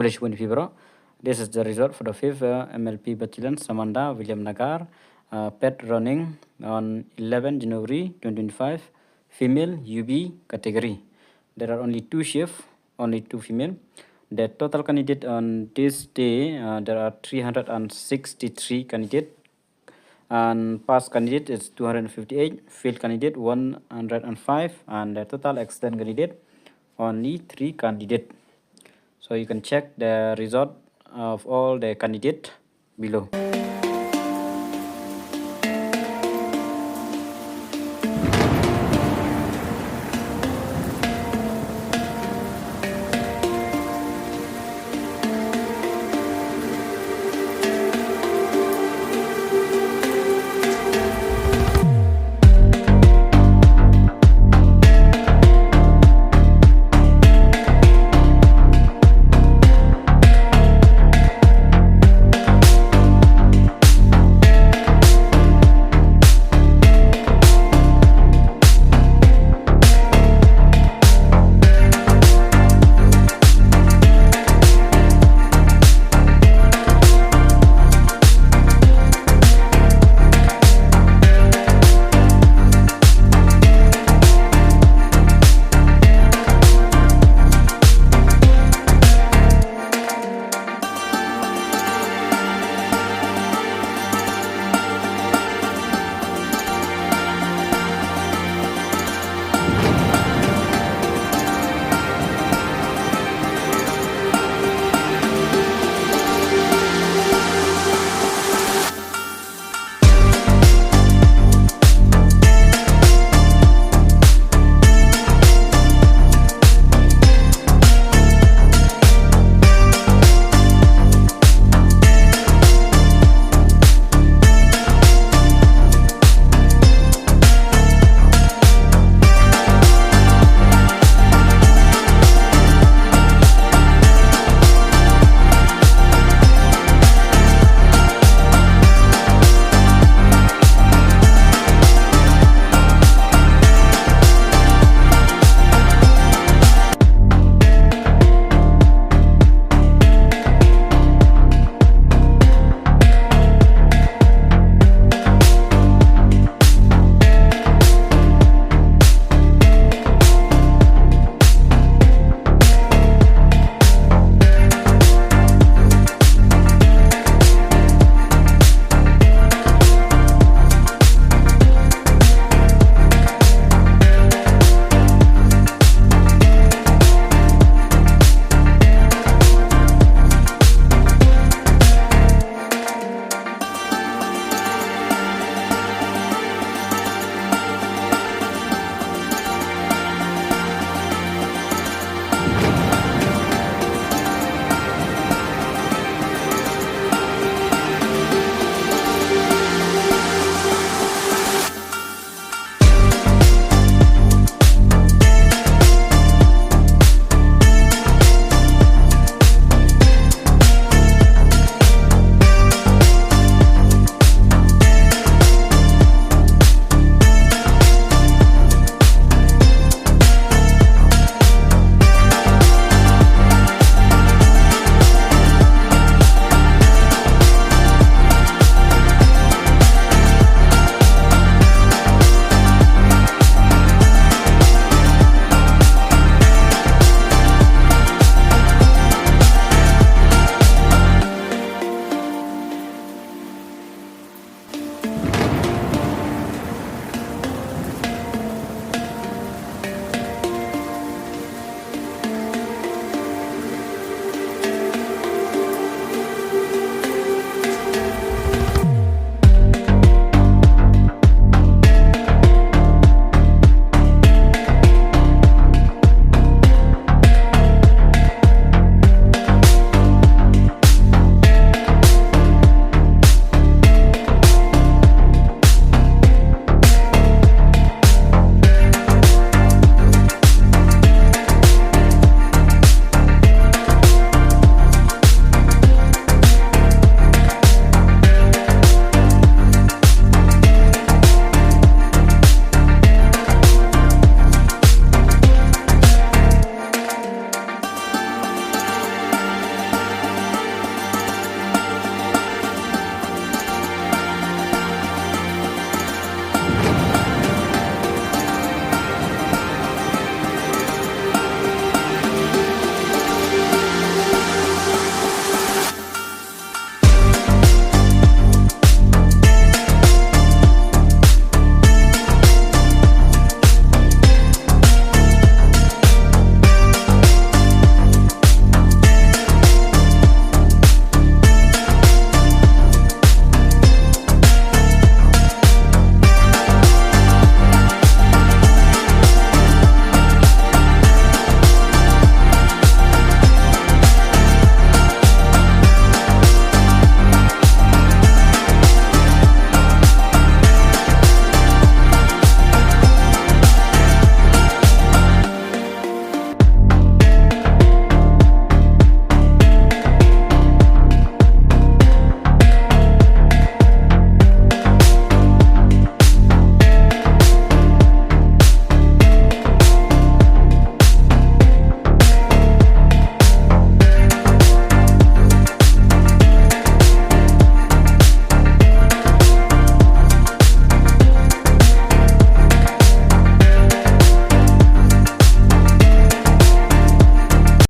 This is the result for the fifth MLP Battalion Samanda WILLIAMNAGAR PET running on 11 January 2025, female UB category. There are only 2 shifts, only 2 female. The total candidate on this day, there are 363 candidates, and past candidate is 258, field candidate 105, and the total extend candidate only 3 candidates. So you can check the result of all the candidates below.